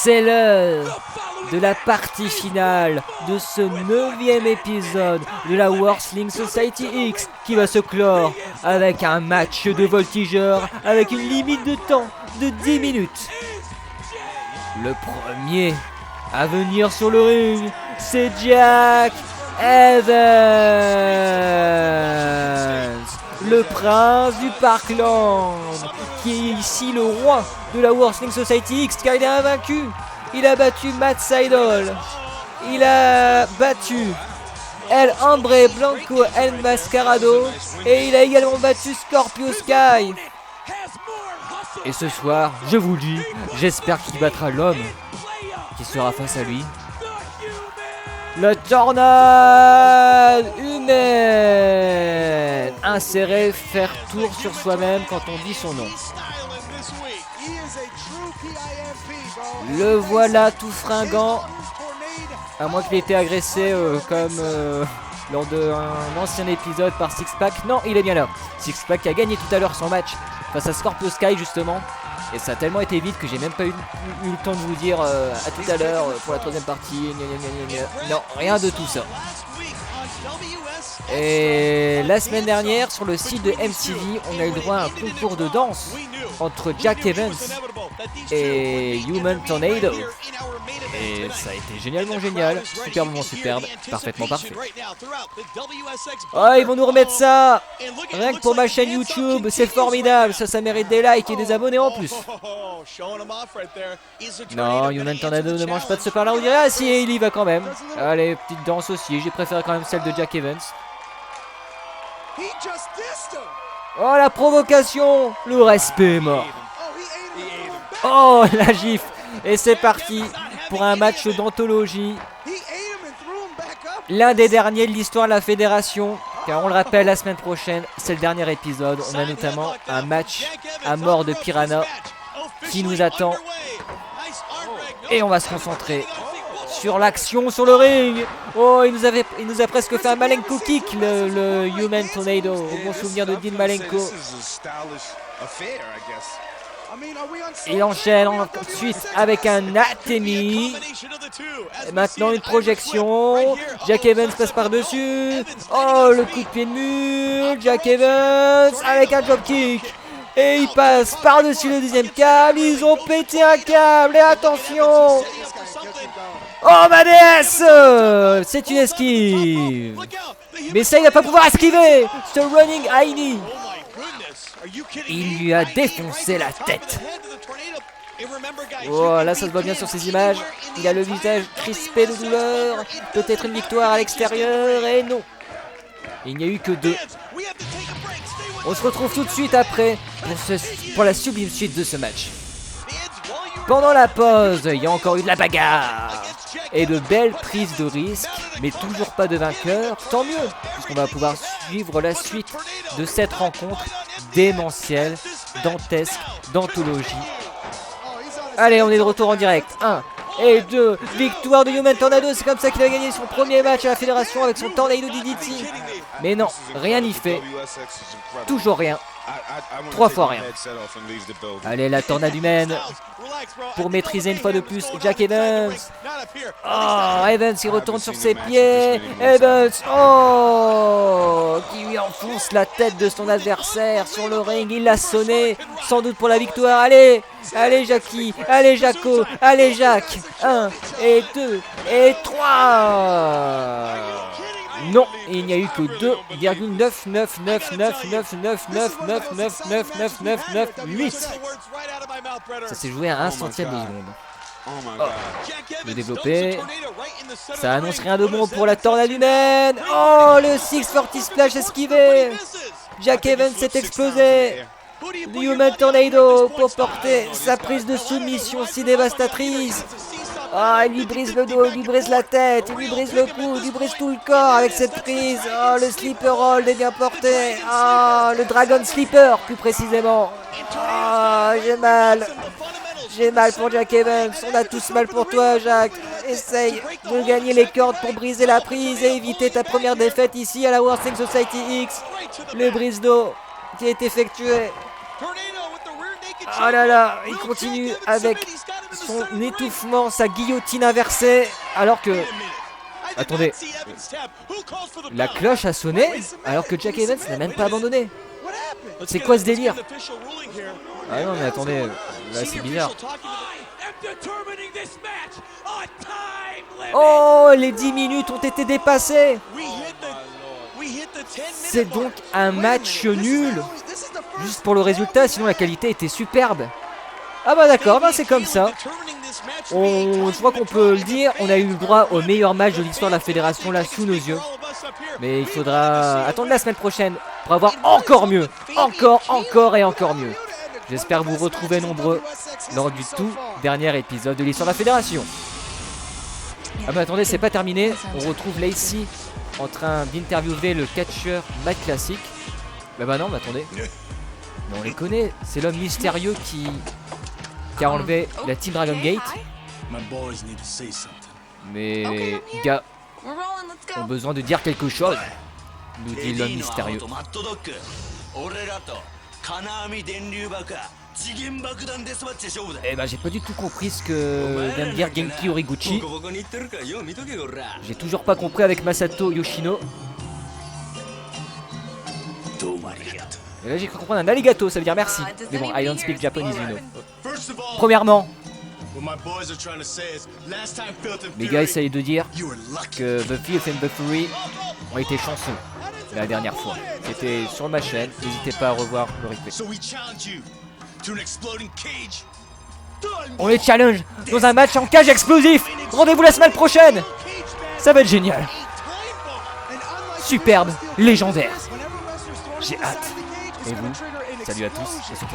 C'est l'heure de la partie finale de ce 9e épisode de la Wrestling Society X qui va se clore avec un match de voltigeurs avec une limite de temps de 10 minutes. Le premier à venir sur le ring, c'est Jack Evans, le prince du Parkland, qui est ici le roi de la Wrestling Society X car il est invaincu. Il a battu Matt Sydal, il a battu El Hombre Blanco El Mascarado et il a également battu Scorpio Sky. Et ce soir, je vous le dis, j'espère qu'il battra l'homme qui sera face à lui. Le tornade humaine. Insérer, faire tour sur soi-même quand on dit son nom. Le voilà tout fringant. À moins qu'il ait été agressé comme lors d'un ancien épisode par Sixpack. Non, il est bien là. Sixpack a gagné tout à l'heure son match face à Scorpio Sky justement. Et ça a tellement été vite que j'ai même pas eu le temps de vous dire à tout à l'heure pour la troisième partie. Non, rien de tout ça. Et la semaine dernière, sur le site de MTV, on a eu droit à un concours de danse entre Jack Evans et Human Tornado. Et ça a été génialement génial, superbement superbe, parfaitement parfait. Oh, ils vont nous remettre ça. Rien que pour ma chaîne YouTube, c'est formidable. Ça mérite des likes et des abonnés en plus. Non, Human Tornado ne mange pas de ce pain là, on dirait. Ah si, il y va quand même. Allez, petite danse aussi, j'ai préféré quand même celle de Jack Evans. Oh, la provocation. Le respect est mort. Oh, la gifle. Et c'est parti pour un match d'anthologie. L'un des derniers de l'histoire de la fédération. Car on le rappelle, la semaine prochaine, c'est le dernier épisode. On a notamment un match à mort de Piranha qui nous attend. Et on va se concentrer sur l'action sur le ring. Oh, il nous a presque fait un Malenko kick, le Human Tornado. Au bon souvenir de Dean Malenko. Il enchaîne ensuite avec un Atemi. Et maintenant une projection. Jack Evans passe par-dessus. Oh, le coup de pied de mur. Jack Evans avec un dropkick. Et il passe par-dessus le deuxième câble. Ils ont pété un câble. Et attention. Oh ma déesse. C'est une esquive. Mais ça il va pas pouvoir esquiver. Ce running high knee. Il lui a défoncé la tête. Oh, là ça se voit bien sur ces images. Il a le visage crispé de douleur. Peut-être une victoire à l'extérieur. Et non, il n'y a eu que 2. On se retrouve tout de suite après pour la sublime suite de ce match. Pendant la pause, il y a encore eu de la bagarre et de belles prises de risque, mais toujours pas de vainqueur. Tant mieux, puisqu'on va pouvoir suivre la suite de cette rencontre démentielle, dantesque, d'anthologie. Allez, on est de retour en direct. 1 et 2, victoire de Human Tornado. C'est comme ça qu'il a gagné son premier match à la fédération avec son Tornado DDT. Mais non, rien n'y fait. Toujours rien. 3 fois rien. Allez, la tornade humaine pour maîtriser une fois de plus Jack Evans. Oh, Evans il retourne sur ses pieds. Evans, oh, qui lui enfonce la tête de son adversaire sur le ring. Il l'a sonné, sans doute pour la victoire. Allez, allez Jackie, allez Jaco, allez Jacques. 1 et 2 et 3. Non, il n'y a eu que 2,9999999999998. Ça s'est joué à 1 centième de seconde. Oh, le développé. Ça annonce rien de bon pour la tornade humaine. Oh, le 640 splash esquivé. Jack Evans s'est explosé. The Human Tornado pour porter sa prise de soumission si dévastatrice. Ah, il lui brise le dos, il lui brise la tête, il lui brise le cou, il lui brise tout le corps avec cette prise. Oh, le sleeper hold est bien porté. Ah, le dragon sleeper plus précisément. Ah, j'ai mal. J'ai mal pour Jack Evans. On a tous mal pour toi, Jack. Essaye de gagner les cordes pour briser la prise et éviter ta première défaite ici à la Wrestling Society X. Le brise-dos qui est effectué. Oh là là, il continue avec son étouffement, sa guillotine inversée, alors que... Attendez, la cloche a sonné alors que Jack Evans n'a même pas abandonné. C'est quoi ce délire? Ah non mais attendez, là c'est bizarre. Oh, les 10 minutes ont été dépassées. C'est donc un match nul. Juste pour le résultat, sinon la qualité était superbe. Ah bah d'accord, bah c'est comme ça. Je crois qu'on peut le dire, on a eu le droit au meilleur match de l'histoire de la fédération là sous nos yeux. Mais il faudra attendre la semaine prochaine pour avoir encore mieux. Encore et encore mieux. J'espère vous retrouver nombreux lors du tout dernier épisode de l'histoire de la fédération. Ah bah attendez, c'est pas terminé. On retrouve Lacey en train d'interviewer le catcheur Matt Classic. Bah non, mais attendez. Mais on les connaît, c'est l'homme mystérieux qui a enlevé la Team Dragon Gate. Mais les gars ont besoin de dire quelque chose, nous dit l'homme mystérieux. Eh ben j'ai pas du tout compris ce que vient de dire Genki Horiguchi. J'ai toujours pas compris avec Masato Yoshino. Et là j'ai cru comprendre un alligato, ça veut dire merci. Mais bon, I don't speak Japanese, you know. Premièrement, les gars essayent de dire que The Filth and the Fury ont été chanceux la dernière fois. C'était sur ma chaîne, n'hésitez pas à revoir le replay. On les challenge dans un match en cage explosif. Rendez-vous la semaine prochaine. Ça va être génial. Superbe, légendaire. J'ai hâte. Et vous, salut à tous, je suis